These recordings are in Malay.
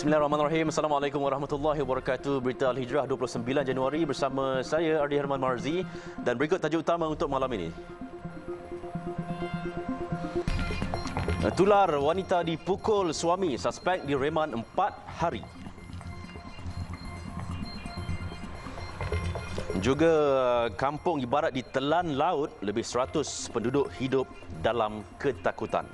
Bismillahirrahmanirrahim. Assalamualaikum warahmatullahi wabarakatuh. Berita Al-Hijrah 29 Januari bersama saya Ardi Herman Marzi dan berikut tajuk utama untuk malam ini. Tular wanita dipukul suami, suspek direman 4 hari. Juga kampung ibarat ditelan laut, lebih 100 penduduk hidup dalam ketakutan.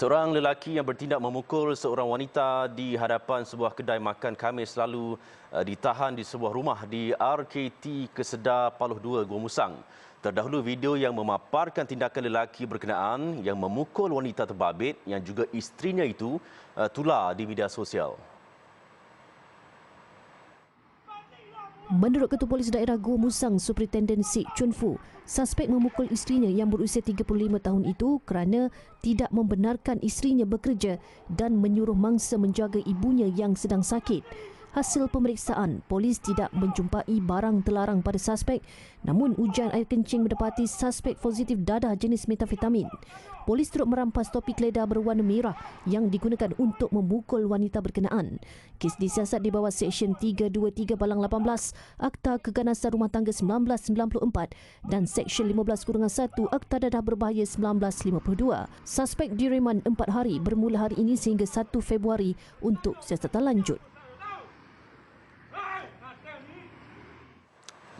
Seorang lelaki yang bertindak memukul seorang wanita di hadapan sebuah kedai makan Khamis lalu ditahan di sebuah rumah di RKT Kesedar Paluh 2, Gua Musang. Terdahulu video yang memaparkan tindakan lelaki berkenaan yang memukul wanita terbabit yang juga isterinya itu tular di media sosial. Menurut Ketua Polis Daerah Gua Musang, Superintendent Sik Chun Fu, suspek memukul isterinya yang berusia 35 tahun itu kerana tidak membenarkan isterinya bekerja dan menyuruh mangsa menjaga ibunya yang sedang sakit. Hasil pemeriksaan, polis tidak menjumpai barang terlarang pada suspek, namun ujian air kencing mendapati suspek positif dadah jenis metafetamin. Polis turut merampas topi keledar berwarna merah yang digunakan untuk memukul wanita berkenaan. Kes disiasat di bawah Seksyen 323/18 Akta Keganasan Rumah Tangga 1994 dan Seksyen 15-1 Akta Dadah Berbahaya 1952. Suspek direman 4 hari bermula hari ini sehingga 1 Februari untuk siasatan lanjut.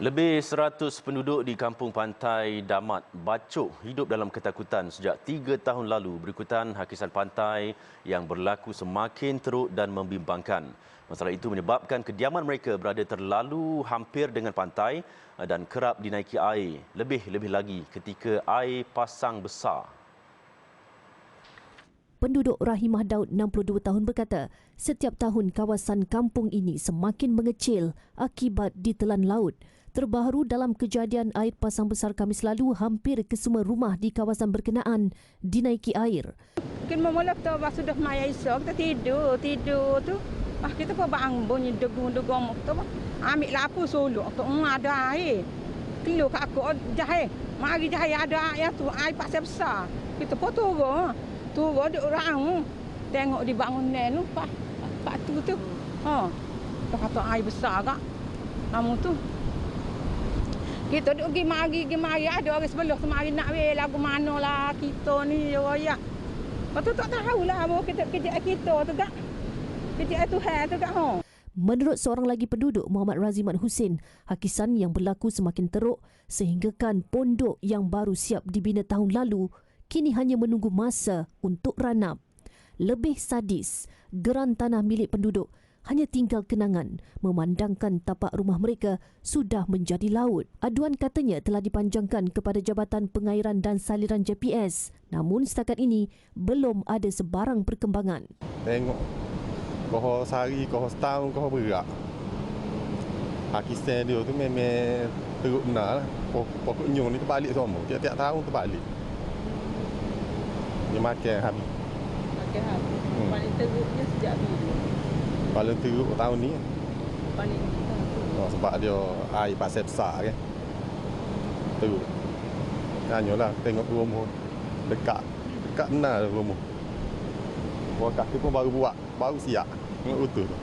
Lebih 100 penduduk di kampung pantai Damat, Bacok hidup dalam ketakutan sejak 3 tahun lalu berikutan hakisan pantai yang berlaku semakin teruk dan membimbangkan. Masalah itu menyebabkan kediaman mereka berada terlalu hampir dengan pantai dan kerap dinaiki air. Lebih-lebih lagi ketika air pasang besar. Penduduk Rahimah Daud, 62 tahun berkata, setiap tahun kawasan kampung ini semakin mengecil akibat ditelan laut. Terbaru dalam kejadian air pasang besar Khamis lalu, hampir kesemua rumah di kawasan berkenaan dinaiki air. Mungkin memula kita sudah maya esok, kita tidur tu. Kita pun bangun bunyi degung-degung. Kita ambil lapu suluk. Ada air. Keluar kat aku, jahil. Mari jahil ada air tu, air pasang besar. Kita pun turun duduk orang. Tengok di bangunan tu, pak tu. Kita kata air besar kak. Kamu tu. Kita duduk pergi mari ada orang sebelah semari nak weh lagu mana lah kita ni ya. Lepas tu tak tahulah apa kerja kita tu kak. Kerja Tuhan tu kak. Menurut seorang lagi penduduk, Muhammad Raziman Husin, hakisan yang berlaku semakin teruk sehinggakan pondok yang baru siap dibina tahun lalu kini hanya menunggu masa untuk ranap. Lebih sadis, geran tanah milik penduduk hanya tinggal kenangan memandangkan tapak rumah mereka sudah menjadi laut. Aduan katanya telah dipanjangkan kepada Jabatan Pengairan dan Saliran JPS. Namun setakat ini belum ada sebarang perkembangan. Tengok koho sehari, koho setahun, koho berak. Hakisan dia tu memang teruk benar lah. Pokok nyung ni terbalik semua. Tiap-tiap tahun terbalik. Dia makan habis. Makan habis. Paling teruknya sejak bila? Paling teruk tahun ni. Paling teruk. Sebab dia air pasal besar kan. Teruk. Hanyalah tengok rumah. Dekat benar rumah. Orang kaki pun baru buat. Baru siap. Tengok betul tu.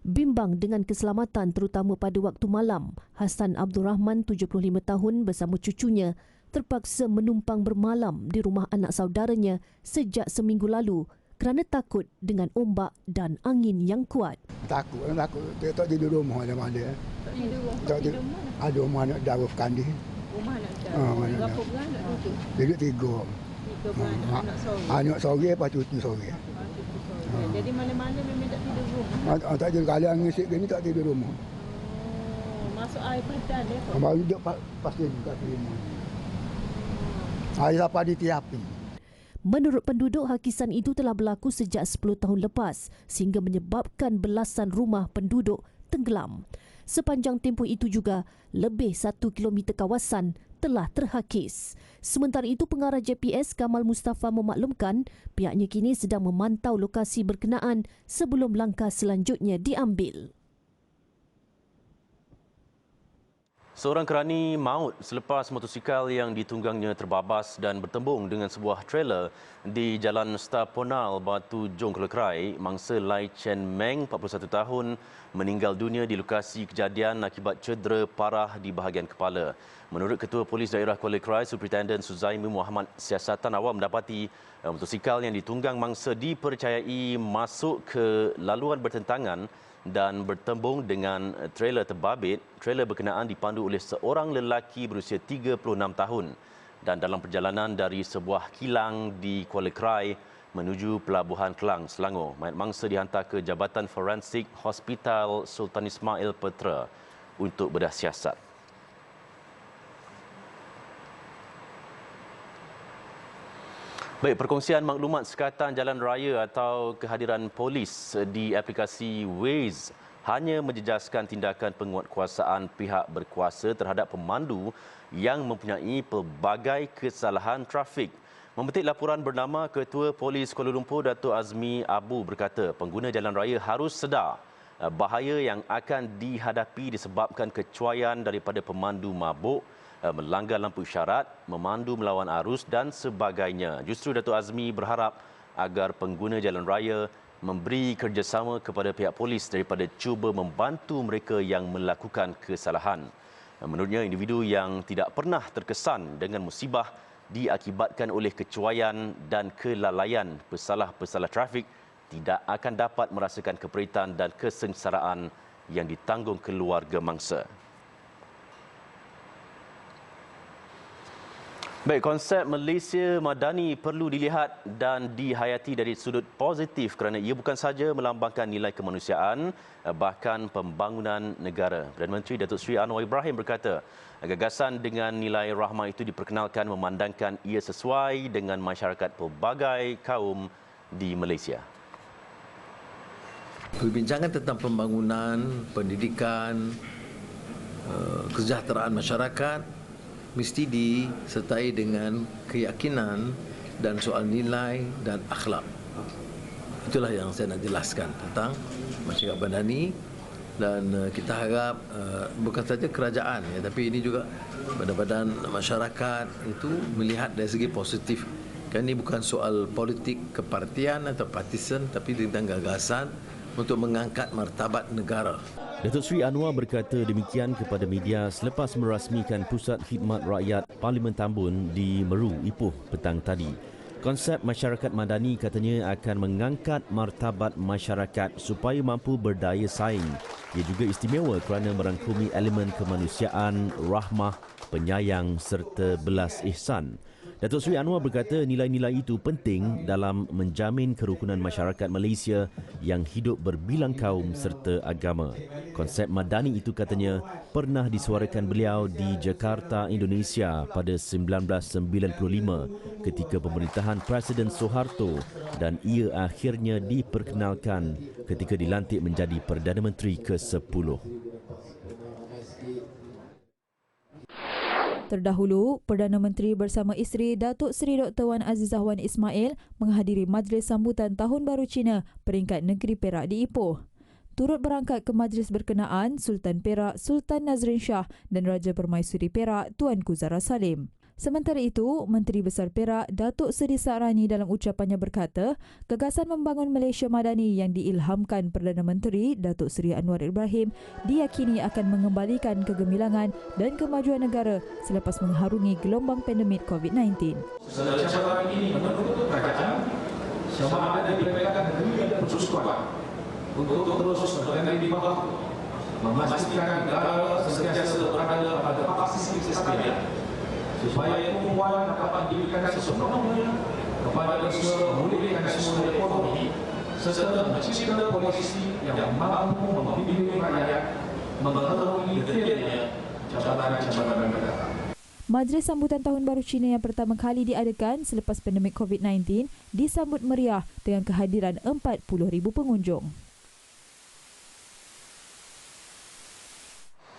Bimbang dengan keselamatan terutama pada waktu malam, Hasan Abdul Rahman, 75 tahun bersama cucunya terpaksa menumpang bermalam di rumah anak saudaranya sejak seminggu lalu kerana takut dengan ombak dan angin yang kuat. Takut. Tak tidur rumah ada mana. Tak tidur mana? Ada rumah anak darah kandih. Rumah anak darah. Berapa beranak tu? Tidur 3. 3 beranak anak sore. Anak sore lepas cucu sore. Jadi mana-mana memang tak tidur rumah. Tak tidur kalau angin sikit ni tak tidur rumah. Masuk air padan dia. Baru duduk pasti kat rumah. Air apa ditiapi. Menurut penduduk, hakisan itu telah berlaku sejak 10 tahun lepas sehingga menyebabkan belasan rumah penduduk tenggelam. Sepanjang tempoh itu juga, lebih 1 kilometer kawasan telah terhakis. Sementara itu, pengarah JPS Kamal Mustafa memaklumkan pihaknya kini sedang memantau lokasi berkenaan sebelum langkah selanjutnya diambil. Seorang kerani maut selepas motosikal yang ditunggangnya terbabas dan bertembung dengan sebuah trailer di Jalan Staponal, Batu Jong Kelekrai. Mangsa Lai Chen Meng, 41 tahun, meninggal dunia di lokasi kejadian akibat cedera parah di bahagian kepala. Menurut Ketua Polis Daerah Kuala Krai, Superintendent Suzaimi Muhammad, siasatan awam mendapati motosikal yang ditunggang mangsa dipercayai masuk ke laluan bertentangan dan bertembung dengan trailer terbabit. Trailer berkenaan dipandu oleh seorang lelaki berusia 36 tahun dan dalam perjalanan dari sebuah kilang di Kuala Krai menuju Pelabuhan Kelang, Selangor. Mayat mangsa dihantar ke Jabatan Forensik Hospital Sultan Ismail Petra untuk bedah siasat. Baik, perkongsian maklumat sekatan jalan raya atau kehadiran polis di aplikasi Waze hanya menjejaskan tindakan penguatkuasaan pihak berkuasa terhadap pemandu yang mempunyai pelbagai kesalahan trafik. Memetik laporan bernama Ketua Polis Kuala Lumpur, Datuk Azmi Abu berkata, pengguna jalan raya harus sedar bahaya yang akan dihadapi disebabkan kecuaian daripada pemandu mabuk, melanggar lampu isyarat, memandu melawan arus dan sebagainya. Justru Datuk Azmi berharap agar pengguna jalan raya memberi kerjasama kepada pihak polis daripada cuba membantu mereka yang melakukan kesalahan. Menurutnya, individu yang tidak pernah terkesan dengan musibah diakibatkan oleh kecuaian dan kelalaian pesalah-pesalah trafik tidak akan dapat merasakan keperitan dan kesengsaraan yang ditanggung keluarga mangsa. Baik, konsep Malaysia Madani perlu dilihat dan dihayati dari sudut positif kerana ia bukan sahaja melambangkan nilai kemanusiaan, bahkan pembangunan negara. Perdana Menteri Datuk Seri Anwar Ibrahim berkata, gagasan dengan nilai rahmah itu diperkenalkan memandangkan ia sesuai dengan masyarakat pelbagai kaum di Malaysia. Perbincangan tentang pembangunan, pendidikan, kesejahteraan masyarakat mesti disertai dengan keyakinan dan soal nilai dan akhlak. Itulah yang saya nak jelaskan tentang masyarakat Madani, dan kita harap bukan saja kerajaan ya, tapi ini juga badan-badan masyarakat itu melihat dari segi positif. Kan ini bukan soal politik kepartian atau partisan, tapi tentang gagasan untuk mengangkat martabat negara. Datuk Seri Anwar berkata demikian kepada media selepas merasmikan Pusat Khidmat Rakyat Parlimen Tambun di Meru, Ipoh petang tadi. Konsep masyarakat madani katanya akan mengangkat martabat masyarakat supaya mampu berdaya saing. Ia juga istimewa kerana merangkumi elemen kemanusiaan, rahmah, penyayang serta belas ihsan. Datuk Seri Anwar berkata nilai-nilai itu penting dalam menjamin kerukunan masyarakat Malaysia yang hidup berbilang kaum serta agama. Konsep madani itu katanya pernah disuarakan beliau di Jakarta, Indonesia pada 1995 ketika pemerintahan Presiden Soeharto, dan ia akhirnya diperkenalkan ketika dilantik menjadi Perdana Menteri ke-10. Terdahulu, Perdana Menteri bersama isteri Datuk Seri Dr. Wan Azizah Wan Ismail menghadiri majlis sambutan Tahun Baru Cina peringkat negeri Perak di Ipoh. Turut berangkat ke majlis berkenaan Sultan Perak Sultan Nazrin Shah dan Raja Permaisuri Perak Tuanku Zara Salim. Sementara itu, Menteri Besar Perak Datuk Seri Saarani dalam ucapannya berkata, gagasan membangun Malaysia Madani yang diilhamkan Perdana Menteri Datuk Seri Anwar Ibrahim diyakini akan mengembalikan kegemilangan dan kemajuan negara selepas mengharungi gelombang pandemik COVID-19. Cabaran ini menuntut kerajaan sama ada diberikan persekutuan untuk terus berada di bawah, memastikan negara sentiasa berada pada posisi kestabilan supaya pertumbuhan dapat diberikan sepenuhnya kepada memulihkan semua ekonomi serta mencipta polisi yang mampu membimbing rakyat mengarungi detailnya jabatan-jabatan negara. Majlis sambutan Tahun Baru Cina yang pertama kali diadakan selepas pandemik COVID-19 disambut meriah dengan kehadiran 40,000 pengunjung.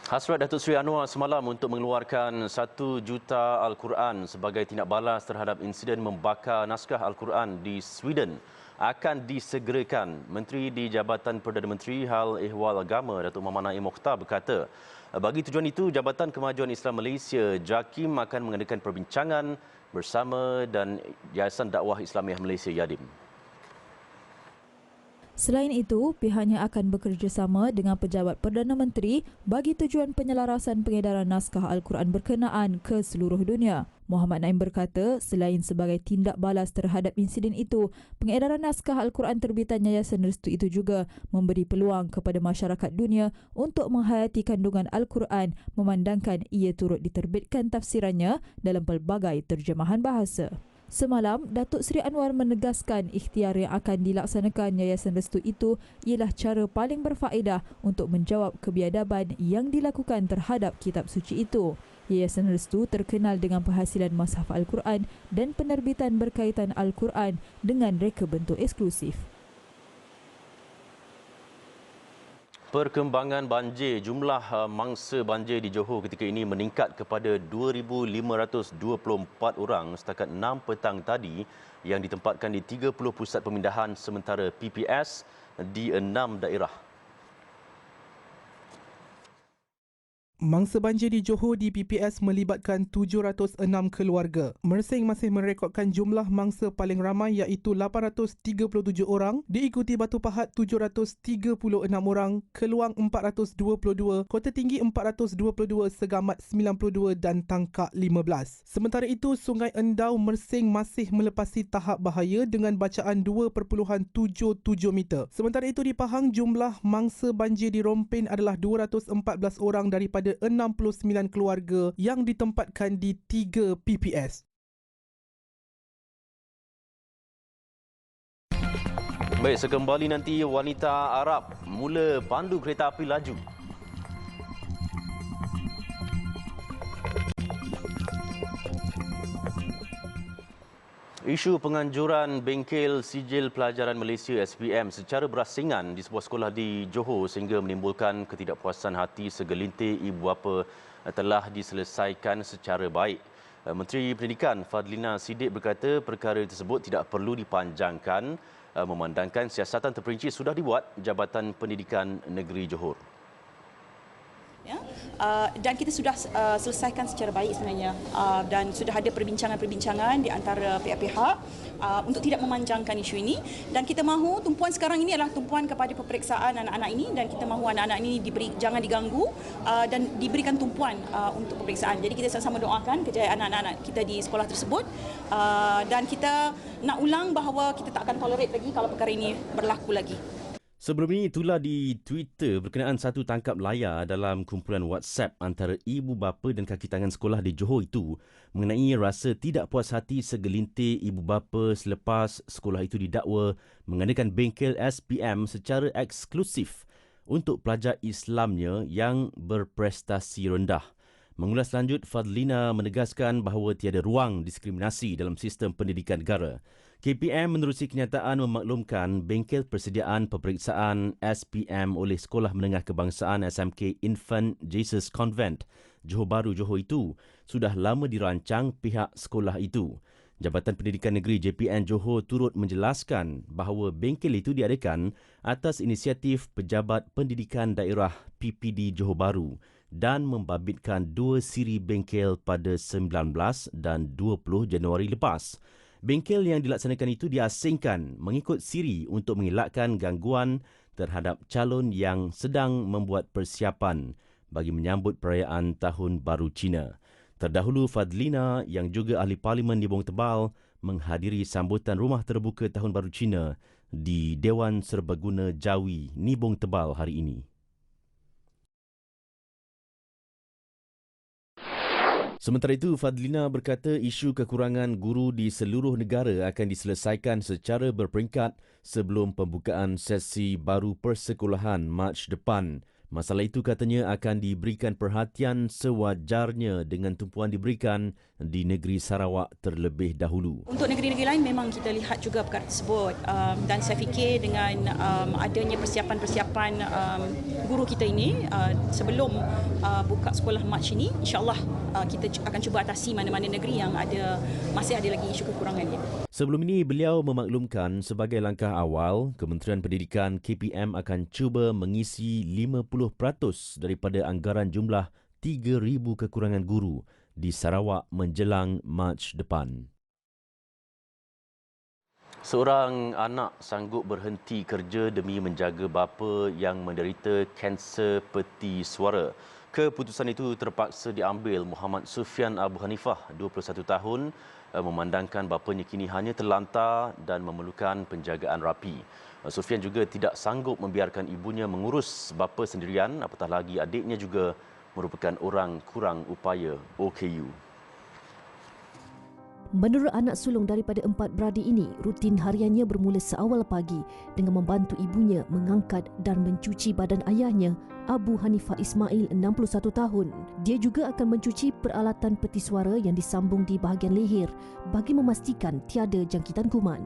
Hasrat Datuk Seri Anwar semalam untuk mengeluarkan 1 juta Al-Quran sebagai tindak balas terhadap insiden membakar naskah Al-Quran di Sweden akan disegerakan. Menteri di Jabatan Perdana Menteri Hal Ehwal Agama Datuk Muhammad Naim Mokhtar berkata, bagi tujuan itu, Jabatan Kemajuan Islam Malaysia JAKIM akan mengadakan perbincangan bersama dan Yayasan Dakwah Islamiah Malaysia YADIM. Selain itu, pihaknya akan bekerjasama dengan Pejabat Perdana Menteri bagi tujuan penyelarasan pengedaran naskah Al-Quran berkenaan ke seluruh dunia. Muhammad Naim berkata, selain sebagai tindak balas terhadap insiden itu, pengedaran naskah Al-Quran terbitan Yayasan Restu itu juga memberi peluang kepada masyarakat dunia untuk menghayati kandungan Al-Quran memandangkan ia turut diterbitkan tafsirannya dalam pelbagai terjemahan bahasa. Semalam, Datuk Seri Anwar menegaskan ikhtiar yang akan dilaksanakan Yayasan Restu itu ialah cara paling berfaedah untuk menjawab kebiadaban yang dilakukan terhadap kitab suci itu. Yayasan Restu terkenal dengan penghasilan mushaf Al-Quran dan penerbitan berkaitan Al-Quran dengan reka bentuk eksklusif. Perkembangan banjir, jumlah mangsa banjir di Johor ketika ini meningkat kepada 2,524 orang setakat 6 petang tadi yang ditempatkan di 30 pusat pemindahan sementara PPS di 6 daerah. Mangsa banjir di Johor di PPS melibatkan 706 keluarga. Mersing masih merekodkan jumlah mangsa paling ramai iaitu 837 orang, diikuti Batu Pahat 736 orang, Keluang 422, Kota Tinggi 422, Segamat 92 dan Tangkak 15. Sementara itu, Sungai Endau Mersing masih melepasi tahap bahaya dengan bacaan 2.77 meter. Sementara itu di Pahang, jumlah mangsa banjir di Rompin adalah 214 orang daripada 69 keluarga yang ditempatkan di 3 PPS. Baik, sekembali nanti wanita Arab mula pandu kereta api laju. Isu penganjuran bengkel sijil pelajaran Malaysia SPM secara berasingan di sebuah sekolah di Johor sehingga menimbulkan ketidakpuasan hati segelintir ibu bapa telah diselesaikan secara baik. Menteri Pendidikan Fadlina Siddiq berkata perkara tersebut tidak perlu dipanjangkan memandangkan siasatan terperinci sudah dibuat Jabatan Pendidikan Negeri Johor. Ya, dan kita sudah selesaikan secara baik sebenarnya dan sudah ada perbincangan-perbincangan di antara pihak-pihak untuk tidak memanjangkan isu ini, dan kita mahu tumpuan sekarang ini adalah tumpuan kepada peperiksaan anak-anak ini, dan kita mahu anak-anak ini jangan diganggu dan diberikan tumpuan untuk peperiksaan. Jadi kita sama-sama doakan kejayaan anak-anak kita di sekolah tersebut, dan kita nak ulang bahawa kita tak akan tolerate lagi kalau perkara ini berlaku lagi. Sebelum ini, itulah di Twitter berkenaan satu tangkap layar dalam kumpulan WhatsApp antara ibu bapa dan kaki tangan sekolah di Johor itu mengenai rasa tidak puas hati segelintir ibu bapa selepas sekolah itu didakwa mengadakan bengkel SPM secara eksklusif untuk pelajar Islamnya yang berprestasi rendah. Mengulas lanjut, Fadlina menegaskan bahawa tiada ruang diskriminasi dalam sistem pendidikan negara. KPM menerusi kenyataan memaklumkan bengkel persediaan peperiksaan SPM oleh Sekolah Menengah Kebangsaan SMK Infant Jesus Convent Johor Bahru Johor itu sudah lama dirancang pihak sekolah itu. Jabatan Pendidikan Negeri JPN Johor turut menjelaskan bahawa bengkel itu diadakan atas inisiatif Pejabat Pendidikan Daerah PPD Johor Bahru dan membabitkan 2 siri bengkel pada 19 dan 20 Januari lepas. Bengkel yang dilaksanakan itu diasingkan mengikut siri untuk mengelakkan gangguan terhadap calon yang sedang membuat persiapan bagi menyambut perayaan Tahun Baru Cina. Terdahulu, Fadlina yang juga ahli Parlimen Nibong Tebal menghadiri sambutan Rumah Terbuka Tahun Baru Cina di Dewan Serbaguna Jawi Nibong Tebal hari ini. Sementara itu, Fadlina berkata isu kekurangan guru di seluruh negara akan diselesaikan secara berperingkat sebelum pembukaan sesi baru persekolahan Mac depan. Masalah itu katanya akan diberikan perhatian sewajarnya dengan tumpuan diberikan di negeri Sarawak terlebih dahulu. Untuk negeri-negeri lain memang kita lihat juga perkara tersebut, dan saya fikir dengan adanya persiapan-persiapan guru kita ini sebelum buka sekolah Mac ini, insya-Allah kita akan cuba atasi mana-mana negeri yang masih ada lagi isu kekurangannya. Sebelum ini, beliau memaklumkan sebagai langkah awal, Kementerian Pendidikan KPM akan cuba mengisi 50% daripada anggaran jumlah 3,000 kekurangan guru di Sarawak menjelang Mac depan. Seorang anak sanggup berhenti kerja demi menjaga bapa yang menderita kanser peti suara. Keputusan itu terpaksa diambil Muhammad Sufian Abu Hanifah, 21 tahun, memandangkan bapanya kini hanya terlantar dan memerlukan penjagaan rapi. Sufian juga tidak sanggup membiarkan ibunya mengurus bapa sendirian, apatah lagi adiknya juga merupakan orang kurang upaya OKU. Menurut anak sulung daripada 4 beradik ini, rutin hariannya bermula seawal pagi dengan membantu ibunya mengangkat dan mencuci badan ayahnya, Abu Hanifah Ismail, 61 tahun. Dia juga akan mencuci peralatan peti suara yang disambung di bahagian leher bagi memastikan tiada jangkitan kuman.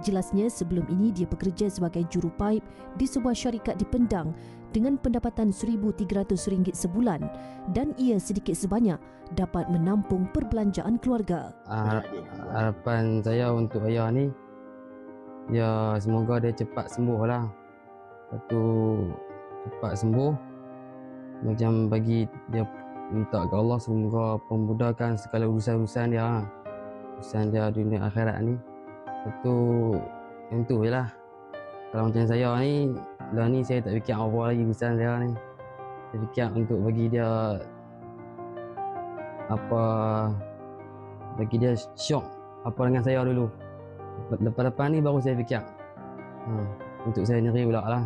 Jelasnya sebelum ini dia bekerja sebagai juru paip di sebuah syarikat di Pendang dengan pendapatan RM1,300 sebulan dan ia sedikit sebanyak dapat menampung perbelanjaan keluarga. Harapan saya untuk ayah ni, ya semoga dia cepat sembuh lah. Lepas tu cepat sembuh, macam bagi dia minta ke Allah semoga pemudahkan segala urusan-urusan dia, urusan dia dunia akhirat ni. Lepas tu yang tu je lah. Kalau macam saya ni, dah ni saya tak fikir apa lagi urusan dia ni. Saya fikir untuk bagi dia bagi dia syok apa dengan saya dulu. Lepas-lepas ni baru saya fikir untuk saya sendiri pula lah.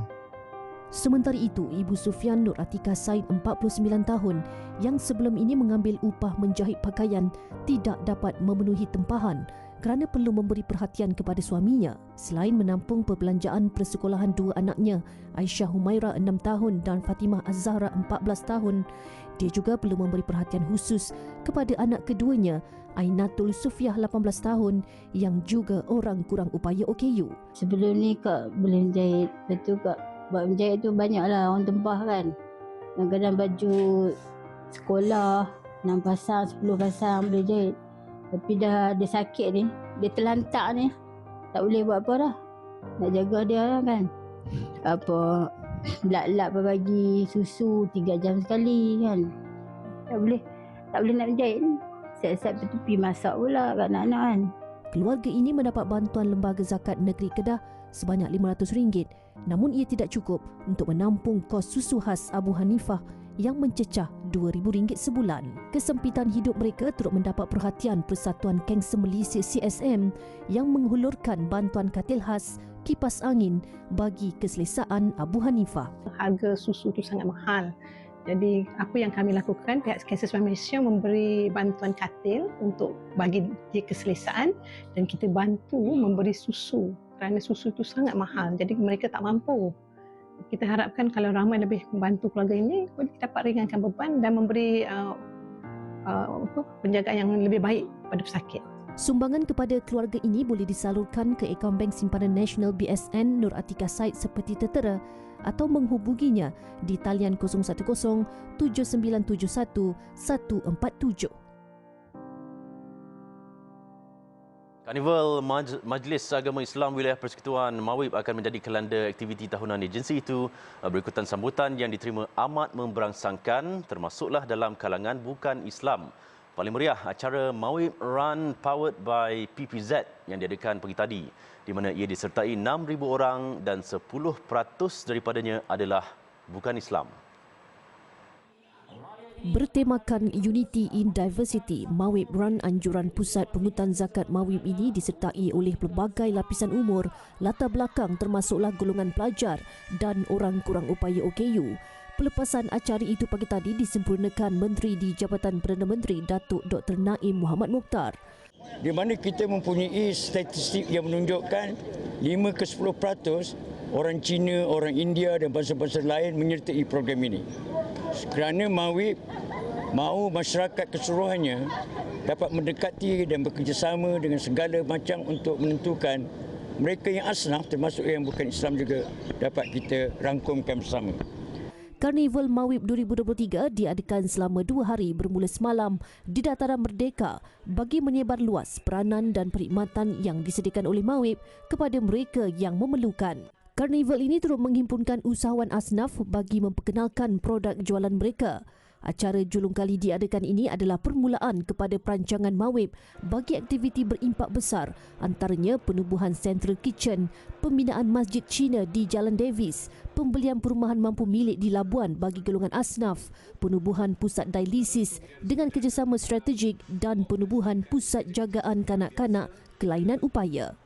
Sementara itu, Ibu Sufian Nur Atika Said, 49 tahun, yang sebelum ini mengambil upah menjahit pakaian, tidak dapat memenuhi tempahan kerana perlu memberi perhatian kepada suaminya. Selain menampung perbelanjaan persekolahan dua anaknya, Aisyah Humaira 6 tahun dan Fatimah Az-Zahra 14 tahun, dia juga perlu memberi perhatian khusus kepada anak keduanya, Ainatul Sufiah 18 tahun yang juga orang kurang upaya OKU. Sebelum ni Kak boleh menjahit, betul Kak. Buat menjahit tu banyaklah orang tempah kan. Kadang-kadang baju sekolah 6 pasang, 10 pasang boleh jahit. Tapi dah dia sakit ni, dia terlantak ni, tak boleh buat apa dah. Nak jaga dia lah kan. Lap-lap bagi susu 3 jam sekali kan. Tak boleh nak menjahit ni. Siap-siap bertepi masak pula kat anak-anak kan. Keluarga ini mendapat bantuan Lembaga Zakat Negeri Kedah sebanyak RM500, namun ia tidak cukup untuk menampung kos susu khas Abu Hanifah yang mencecah RM2,000 sebulan. Kesempitan hidup mereka turut mendapat perhatian Persatuan Kanser Malaysia CSM yang menghulurkan bantuan katil khas kipas angin bagi keselesaan Abu Hanifah. Harga susu itu sangat mahal. Jadi apa yang kami lakukan, pihak Kanser Malaysia memberi bantuan katil untuk bagi dia keselesaan dan kita bantu memberi susu kerana susu itu sangat mahal. Jadi mereka tak mampu. Kita harapkan kalau ramai lebih membantu keluarga ini, kita dapat ringankan beban dan memberi penjagaan yang lebih baik pada pesakit. Sumbangan kepada keluarga ini boleh disalurkan ke akaun Bank Simpanan Nasional BSN Nur Atika Said seperti tertera atau menghubunginya di talian 010-7971-147. Karnival Majlis Agama Islam Wilayah Persekutuan Mawib akan menjadi kalender aktiviti tahunan agensi itu berikutan sambutan yang diterima amat memberangsangkan, termasuklah dalam kalangan bukan Islam. Paling meriah acara Mawib Run powered by PPZ yang diadakan pagi tadi, di mana ia disertai 6,000 orang dan 10% daripadanya adalah bukan Islam. Bertemakan Unity in Diversity, Mawib Run anjuran Pusat Pungutan Zakat Mawib ini disertai oleh pelbagai lapisan umur, latar belakang termasuklah golongan pelajar dan orang kurang upaya OKU. Pelepasan acara itu pagi tadi disempurnakan Menteri di Jabatan Perdana Menteri Datuk Dr. Naim Muhammad Mokhtar. Di mana kita mempunyai statistik yang menunjukkan 5 ke 10% orang Cina, orang India dan bangsa-bangsa lain menyertai program ini. Kerana Mawib mahu masyarakat keseluruhannya dapat mendekati dan bekerjasama dengan segala macam untuk menentukan mereka yang asnaf termasuk yang bukan Islam juga dapat kita rangkumkan bersama. Karnival Mawib 2023 diadakan selama 2 hari bermula semalam di Dataran Merdeka bagi menyebar luas peranan dan perkhidmatan yang disediakan oleh Mawib kepada mereka yang memerlukan. Karnival ini turut menghimpunkan usahawan asnaf bagi memperkenalkan produk jualan mereka. Acara julung kali diadakan ini adalah permulaan kepada perancangan Mawib bagi aktiviti berimpak besar, antaranya penubuhan Central Kitchen, pembinaan Masjid Cina di Jalan Davis, pembelian perumahan mampu milik di Labuan bagi golongan asnaf, penubuhan pusat dialisis dengan kerjasama strategik dan penubuhan pusat jagaan kanak-kanak kelainan upaya.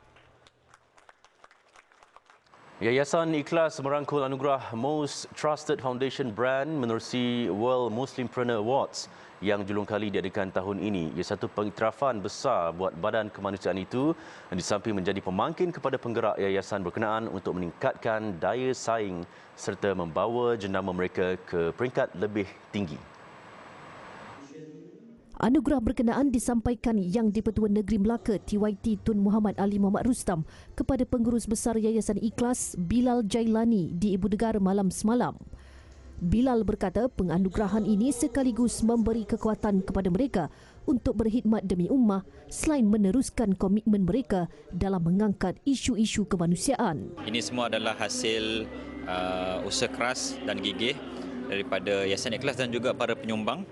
Yayasan Ikhlas merangkul anugerah Most Trusted Foundation Brand menerusi World Muslimpreneur Awards yang julung kali diadakan tahun ini. Ia satu pengiktirafan besar buat badan kemanusiaan itu di samping menjadi pemangkin kepada penggerak yayasan berkenaan untuk meningkatkan daya saing serta membawa jenama mereka ke peringkat lebih tinggi. Anugerah berkenaan disampaikan Yang di-Pertuan Negeri Melaka TYT Tun Muhammad Ali Muhammad Rustam kepada Pengurus Besar Yayasan Ikhlas Bilal Jailani di Ibu Negara malam semalam. Bilal berkata penganugerahan ini sekaligus memberi kekuatan kepada mereka untuk berkhidmat demi ummah selain meneruskan komitmen mereka dalam mengangkat isu-isu kemanusiaan. Ini semua adalah hasil usaha keras dan gigih daripada Yayasan Ikhlas dan juga para penyumbang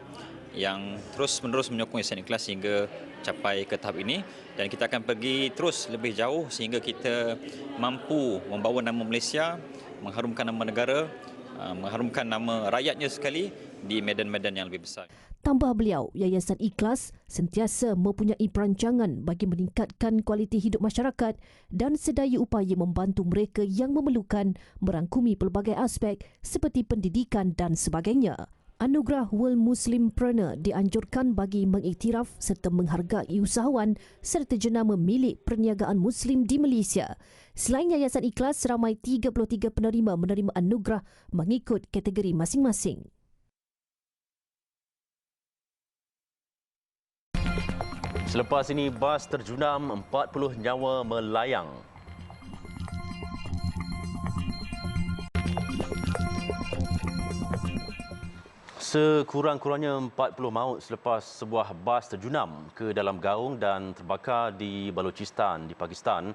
yang terus-menerus menyokong Yayasan Ikhlas sehingga capai ke tahap ini, dan kita akan pergi terus lebih jauh sehingga kita mampu membawa nama Malaysia, mengharumkan nama negara, mengharumkan nama rakyatnya sekali di medan-medan yang lebih besar. Tambah beliau, Yayasan Ikhlas sentiasa mempunyai perancangan bagi meningkatkan kualiti hidup masyarakat dan sedaya upaya membantu mereka yang memerlukan merangkumi pelbagai aspek seperti pendidikan dan sebagainya. Anugerah World Muslimpreneur dianjurkan bagi mengiktiraf serta menghargai usahawan serta jenama milik perniagaan Muslim di Malaysia. Selain Yayasan Ikhlas, ramai 33 penerima menerima anugerah mengikut kategori masing-masing. Selepas ini, bas terjunam, 40 nyawa melayang. Sekurang-kurangnya 40 maut selepas sebuah bas terjunam ke dalam gaung dan terbakar di Balochistan di Pakistan.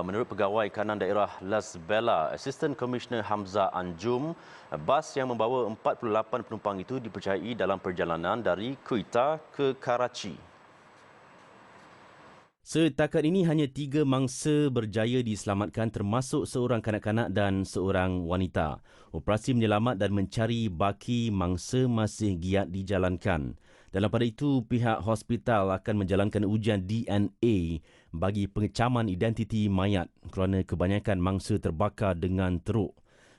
Menurut Pegawai Kanan Daerah Lasbela, Assistant Commissioner Hamzah Anjum, bas yang membawa 48 penumpang itu dipercayai dalam perjalanan dari Quetta ke Karachi. Setakat ini hanya 3 mangsa berjaya diselamatkan termasuk seorang kanak-kanak dan seorang wanita. Operasi menyelamat dan mencari baki mangsa masih giat dijalankan. Dalam pada itu, pihak hospital akan menjalankan ujian DNA bagi pengecaman identiti mayat kerana kebanyakan mangsa terbakar dengan teruk.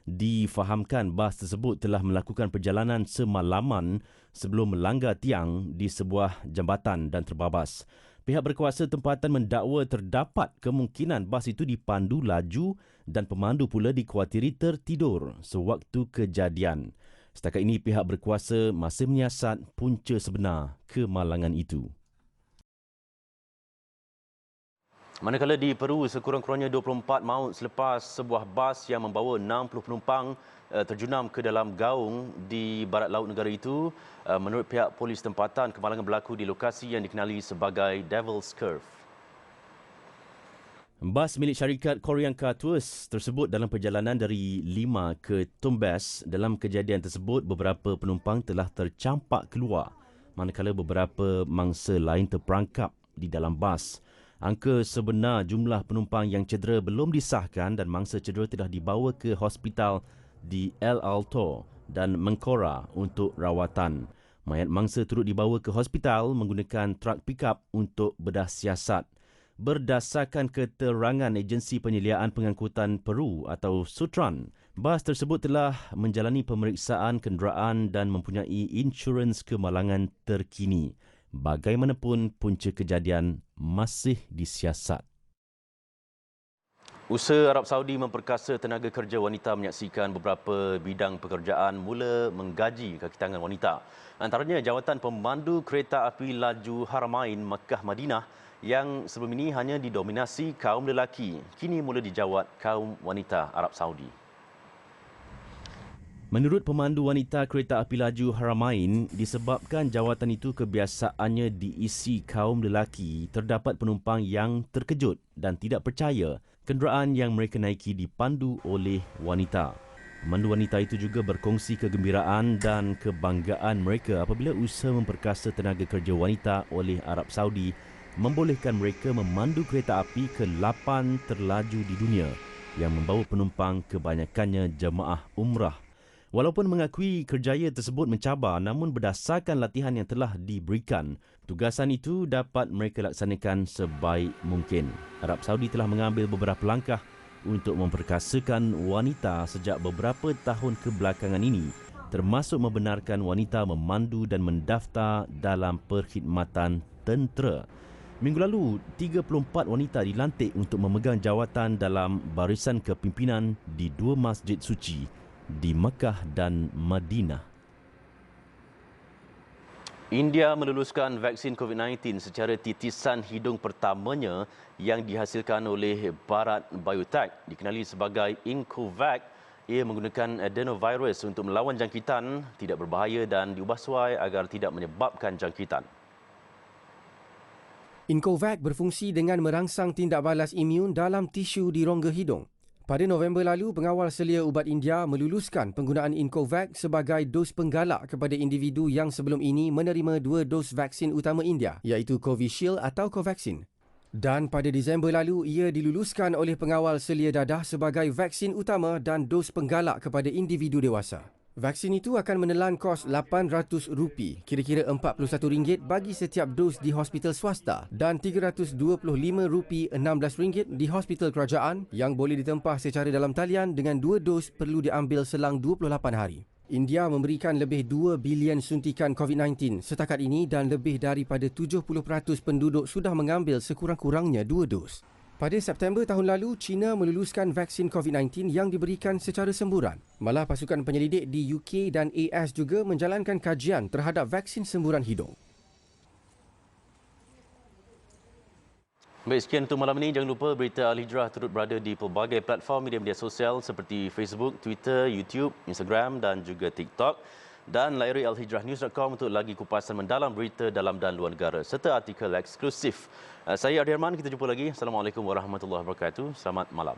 Difahamkan bas tersebut telah melakukan perjalanan semalaman sebelum melanggar tiang di sebuah jambatan dan terbabas. Pihak berkuasa tempatan mendakwa terdapat kemungkinan bas itu dipandu laju dan pemandu pula dikuatiri tertidur sewaktu kejadian. Setakat ini pihak berkuasa masih menyiasat punca sebenar kemalangan itu. Manakala di Peru, sekurang-kurangnya 24 maut selepas sebuah bas yang membawa 60 penumpang terjunam ke dalam gaung di barat laut negara itu. Menurut pihak polis tempatan, kemalangan berlaku di lokasi yang dikenali sebagai Devil's Curve. Bas milik syarikat Koreanka Tours tersebut dalam perjalanan dari Lima ke Tumbes. Dalam kejadian tersebut, beberapa penumpang telah tercampak keluar, manakala beberapa mangsa lain terperangkap di dalam bas. Angka sebenar jumlah penumpang yang cedera belum disahkan dan mangsa cedera telah dibawa ke hospital di El Alto dan Mencora untuk rawatan. Mayat mangsa turut dibawa ke hospital menggunakan truk pikap untuk bedah siasat. Berdasarkan keterangan Agensi Penyeliaan Pengangkutan Peru atau Sutran, bas tersebut telah menjalani pemeriksaan kenderaan dan mempunyai insurans kemalangan terkini. Bagaimanapun, punca kejadian masih disiasat. Usaha Arab Saudi memperkasa tenaga kerja wanita menyaksikan beberapa bidang pekerjaan mula menggaji kaki tangan wanita. Antaranya jawatan pemandu kereta api laju Haramain Makkah Madinah yang sebelum ini hanya didominasi kaum lelaki, kini mula dijawat kaum wanita Arab Saudi. Menurut pemandu wanita kereta api laju Haramain, disebabkan jawatan itu kebiasaannya diisi kaum lelaki, terdapat penumpang yang terkejut dan tidak percaya kenderaan yang mereka naiki dipandu oleh wanita. Pemandu wanita itu juga berkongsi kegembiraan dan kebanggaan mereka apabila usaha memperkasa tenaga kerja wanita oleh Arab Saudi membolehkan mereka memandu kereta api ke-8 terlaju di dunia yang membawa penumpang kebanyakannya jemaah umrah. Walaupun mengakui kerjaya tersebut mencabar, namun berdasarkan latihan yang telah diberikan, tugasan itu dapat mereka laksanakan sebaik mungkin. Arab Saudi telah mengambil beberapa langkah untuk memperkasakan wanita sejak beberapa tahun kebelakangan ini, termasuk membenarkan wanita memandu dan mendaftar dalam perkhidmatan tentera. Minggu lalu, 34 wanita dilantik untuk memegang jawatan dalam barisan kepimpinan di 2 masjid suci di Mekah dan Madinah. India meluluskan vaksin COVID-19 secara titisan hidung pertamanya yang dihasilkan oleh Bharat Biotech, dikenali sebagai Incovac. Ia menggunakan adenovirus untuk melawan jangkitan, tidak berbahaya dan diubah suai agar tidak menyebabkan jangkitan. Incovac berfungsi dengan merangsang tindak balas imun dalam tisu di rongga hidung. Pada November lalu, pengawal selia ubat India meluluskan penggunaan Incovac sebagai dos penggalak kepada individu yang sebelum ini menerima 2 dos vaksin utama India, iaitu Covishield atau Covaxin. Dan pada Disember lalu, ia diluluskan oleh pengawal selia dadah sebagai vaksin utama dan dos penggalak kepada individu dewasa. Vaksin itu akan menelan kos RM800, kira-kira RM41 bagi setiap dos di hospital swasta dan RM325.16 di hospital kerajaan yang boleh ditempah secara dalam talian dengan 2 dos perlu diambil selang 28 hari. India memberikan lebih 2 bilion suntikan COVID-19 setakat ini dan lebih daripada 70% penduduk sudah mengambil sekurang-kurangnya 2 dos. Pada September tahun lalu, China meluluskan vaksin COVID-19 yang diberikan secara semburan. Malah pasukan penyelidik di UK dan AS juga menjalankan kajian terhadap vaksin semburan hidung. Baik, sekian untuk malam ini. Jangan lupa berita Al-Hijrah turut berada di pelbagai platform media sosial seperti Facebook, Twitter, YouTube, Instagram dan juga TikTok. Dan layari alhijrahnews.com untuk lagi kupasan mendalam berita dalam dan luar negara serta artikel eksklusif. Saya Adi Herman, kita jumpa lagi. Assalamualaikum warahmatullahi wabarakatuh. Selamat malam.